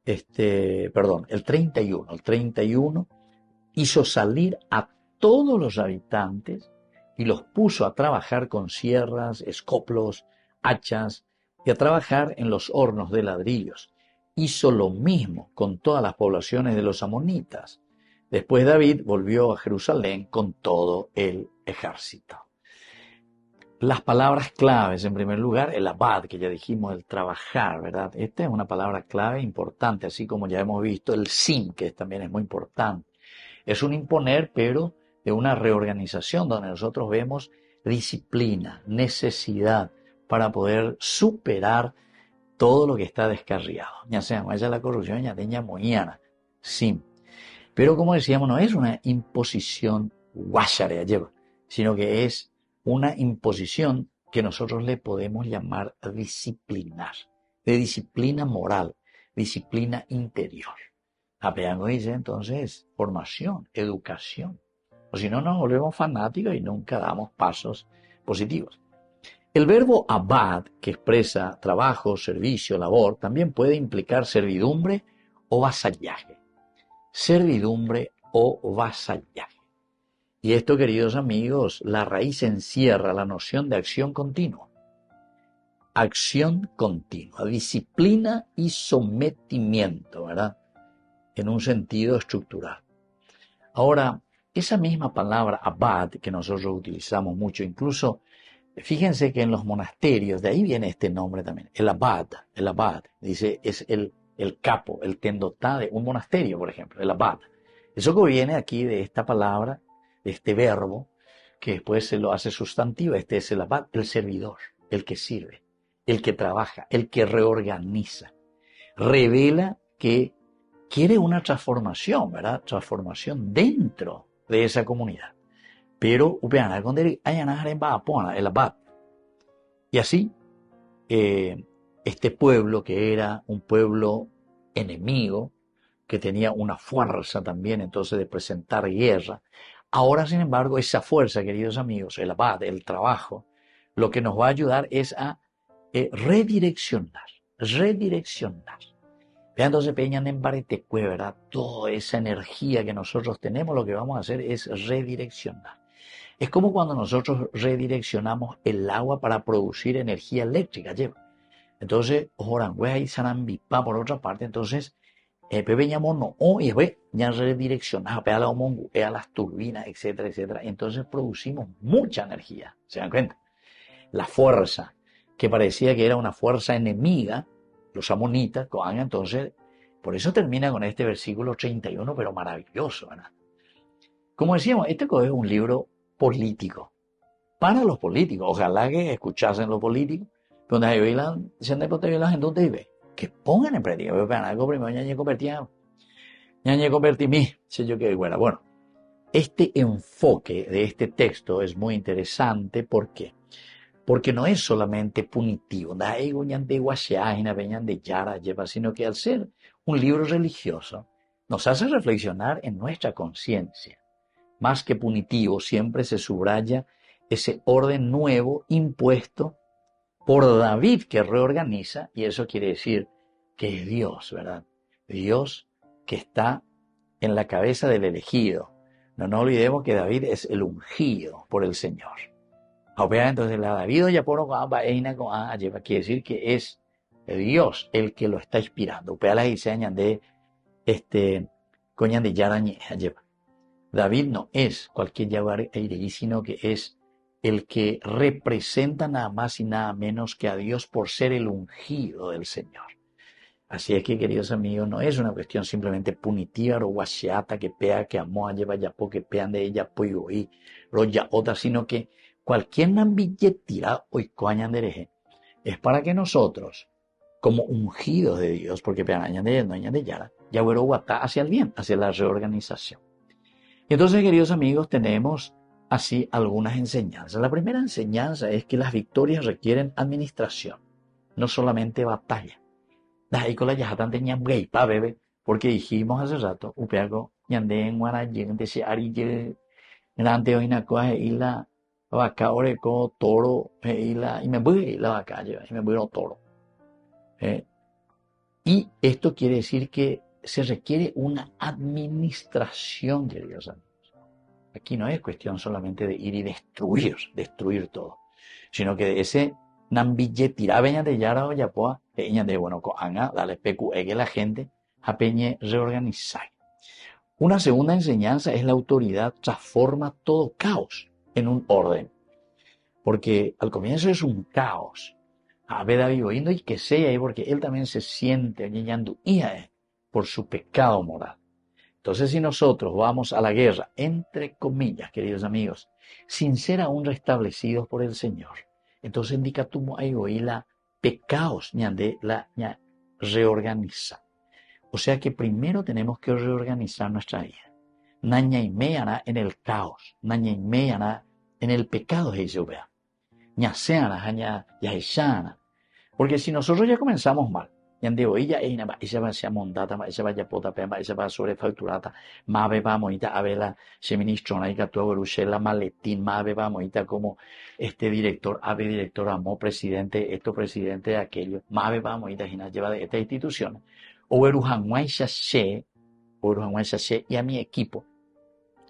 el 31 hizo salir a todos los habitantes y los puso a trabajar con sierras, escoplos, hachas, y a trabajar en los hornos de ladrillos. Hizo lo mismo con todas las poblaciones de los amonitas. Después David volvió a Jerusalén con todo el ejército. Las palabras claves, en primer lugar, el abad, que ya dijimos, el trabajar, ¿verdad? Esta es una palabra clave importante, así como ya hemos visto el sin, que también es muy importante. Es un imponer, pero de una reorganización donde nosotros vemos disciplina, necesidad, para poder superar todo lo que está descarriado. Ya sea la corrupción, ya tenga moñana, sí. Pero como decíamos, no es una imposición guacharea, sino que es una imposición que nosotros le podemos llamar disciplinar, de disciplina moral, disciplina interior. Apeango dice entonces formación, educación. O si no, nos volvemos fanáticos y nunca damos pasos positivos. El verbo abad, que expresa trabajo, servicio, labor, también puede implicar servidumbre o vasallaje. Servidumbre o vasallaje. Y esto, queridos amigos, la raíz encierra la noción de acción continua. Acción continua, disciplina y sometimiento, ¿verdad? En un sentido estructural. Ahora, esa misma palabra abad que nosotros utilizamos mucho, incluso fíjense que en los monasterios, de ahí viene este nombre también, el abad, dice, es el capo, el tendotá de un monasterio, por ejemplo, el abad. Eso que viene aquí de esta palabra, de este verbo, que después se lo hace sustantivo, este es el abad, el servidor, el que sirve, el que trabaja, el que reorganiza. Revela que quiere una transformación, ¿verdad? Transformación dentro de esa comunidad. Pero, y así, este pueblo que era un pueblo enemigo, que tenía una fuerza también entonces de presentar guerra, ahora sin embargo esa fuerza, queridos amigos, el abad, el trabajo, lo que nos va a ayudar es a redireccionar. Entonces, peñan en Baretecue, ¿verdad? Toda esa energía que nosotros tenemos, lo que vamos a hacer es redireccionar. Es como cuando nosotros redireccionamos el agua para producir energía eléctrica, lleva. Entonces, Orangüe y Sarambipa, por otra parte, entonces, pepeñamos no, y ya redireccionamos, a las turbinas, etcétera, etcétera. Entonces producimos mucha energía, ¿se dan cuenta? La fuerza, que parecía que era una fuerza enemiga, los amonitas, entonces, por eso termina con este versículo 31, pero maravilloso, ¿verdad? Como decíamos, este es un libro político, para los políticos. Ojalá que escuchasen los políticos, donde hay la gente que pongan en práctica, algo primero ya convertí mí, sé yo que bueno. Bueno, este enfoque de este texto es muy interesante, ¿por qué? Porque no es solamente punitivo, sino que al ser un libro religioso, nos hace reflexionar en nuestra conciencia. Más que punitivo, siempre se subraya ese orden nuevo impuesto por David, que reorganiza, y eso quiere decir que es Dios, ¿verdad? Dios que está en la cabeza del elegido. No olvidemos que David es el ungido por el Señor. Entonces, la David ya por quiere decir que es Dios el que lo está inspirando. David no es cualquier yaguar eireí, sino que es el que representa nada más y nada menos que a Dios por ser el ungido del Señor. Así es que, queridos amigos, no es una cuestión simplemente punitiva o guacheata que pea que amó a lleva ya porque pean de ella pollo y roya otra, sino que cualquier billetira hoy coañan dereje es para que nosotros, como ungidos de Dios, porque pean de yara, ya vuelo guatá hacia el bien, hacia la reorganización. Y entonces, queridos amigos, tenemos así algunas enseñanzas. La primera enseñanza es que las victorias requieren administración, no solamente batalla. Porque dijimos hace rato, upeago, ñande en guanayente se ariye, grande hoy na coa y la vaca oreco toro y me voy la vaca y me voy a toro. Y esto quiere decir que se requiere una administración, queridos amigos. Aquí no es cuestión solamente de ir y destruir todo, sino que de ese nambille tirabeña de yara o yapoa, de bueno, coanga, dale pecu, que la gente apeñe reorganizar. Una segunda enseñanza es la autoridad transforma todo caos en un orden. Porque al comienzo es un caos. A ver, David oído y que sea ahí, porque él también se siente por su pecado moral. Entonces, si nosotros vamos a la guerra, entre comillas, queridos amigos, sin ser aún restablecidos por el Señor, entonces indica tu ahí la pecados ñande la reorganiza. O sea que primero tenemos que reorganizar nuestra vida. Naña y meana en el caos, naña y meana en el pecado de Jehová. Ñaseana, ña yaishana. Porque si nosotros ya comenzamos mal, ñande oilla ella va a ser mondata, ella va a pota pema, ella va a sobrefacturata, mabe va moita a vela, se ministrona y que la maletín, mabe va moita como director, ave director, amó presidente, esto presidente de aquello, mabe va moita lleva de esta institución. O Erujanguay Sashe y a mi equipo,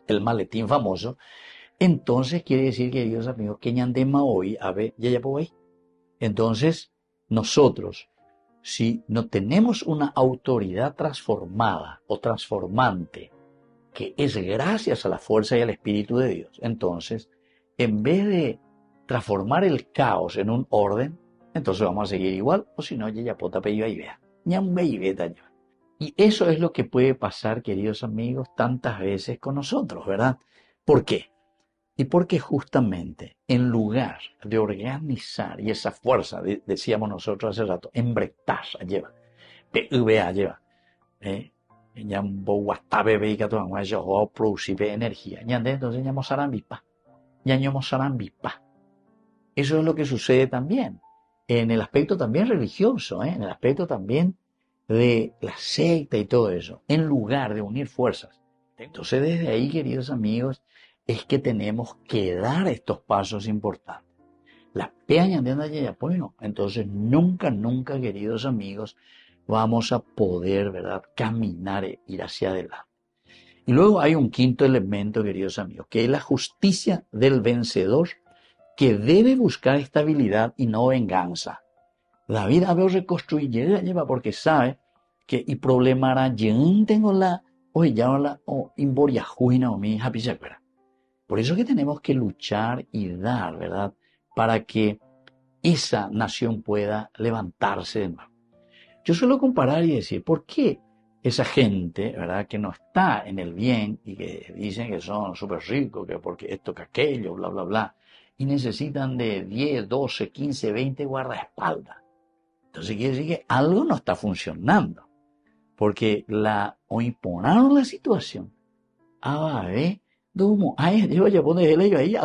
el maletín famoso, entonces quiere decir, queridos amigos, que ñandema hoy, a ver, ya por ahí. Entonces, nosotros, si no tenemos una autoridad transformada o transformante, que es gracias a la fuerza y al Espíritu de Dios, entonces, en vez de transformar el caos en un orden, entonces vamos a seguir igual, o si no, ya pota pello ahí vea. Y eso es lo que puede pasar, queridos amigos, tantas veces con nosotros, ¿verdad? ¿Por qué? Y porque justamente en lugar de organizar y esa fuerza, decíamos nosotros hace rato, embretar lleva, PVA lleva, ya un poco hasta bebé que todo más yo o producir energía, ya entonces ya mozarambipa, ya mozarambipa. Eso es lo que sucede también en el aspecto también religioso, en el aspecto también de la secta y todo eso, en lugar de unir fuerzas. Entonces desde ahí, queridos amigos, es que tenemos que dar estos pasos importantes. Las peñas de andar bueno, entonces nunca, queridos amigos, vamos a poder, ¿verdad?, caminar e ir hacia adelante. Y luego hay un quinto elemento, queridos amigos, que es la justicia del vencedor, que debe buscar estabilidad y no venganza. David a ver reconstruir lleva porque sabe que y problema hará tengo la hoy ya la o imboria juina o mi happy separa. Por eso que tenemos que luchar y dar, ¿verdad?, para que esa nación pueda levantarse de nuevo. Yo suelo comparar y decir, ¿por qué esa gente, ¿verdad?, que no está en el bien y que dicen que son súper ricos, que porque esto, que aquello, bla, bla, bla, y necesitan de 10, 12, 15, 20 guardaespaldas? Entonces quiere decir que algo no está funcionando, porque o imponaron la situación. Al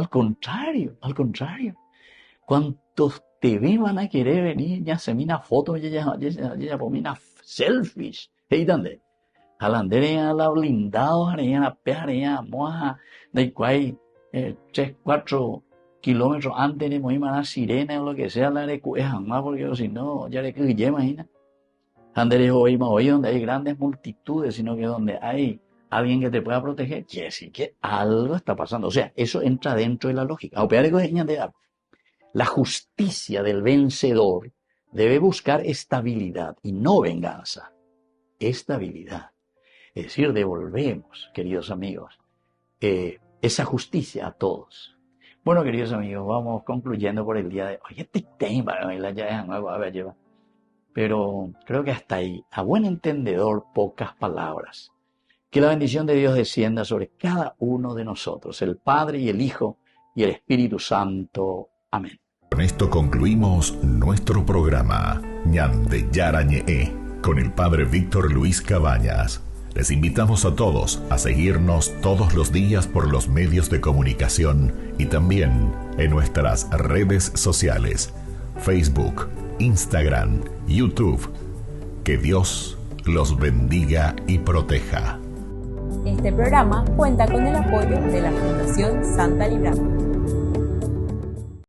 contrario. ¿Cuántos TV van a querer venir? Ya se mina fotos, ya pomina selfies. ¿Y dónde? Alandere a la blindado, a pearea, moja, de cual 3, 4 kilómetros antes de morir una sirena o lo que sea, la de jamás, porque si no, ya le que imagina. Andere hoy donde hay grandes multitudes, sino que donde hay alguien que te pueda proteger, quiere decir que algo está pasando. O sea, eso entra dentro de la lógica. La justicia del vencedor debe buscar estabilidad y no venganza. Estabilidad. Es decir, devolvemos, queridos amigos, esa justicia a todos. Bueno, queridos amigos, vamos concluyendo por el día de hoy. Pero creo que hasta ahí, a buen entendedor, pocas palabras. Que la bendición de Dios descienda sobre cada uno de nosotros, el Padre y el Hijo y el Espíritu Santo. Amén. Con esto concluimos nuestro programa Ñande Yarañe con el Padre Víctor Luis Cabañas. Les invitamos a todos a seguirnos todos los días por los medios de comunicación y también en nuestras redes sociales, Facebook, Instagram, YouTube. Que Dios los bendiga y proteja. Este programa cuenta con el apoyo de la Fundación Santa Librada.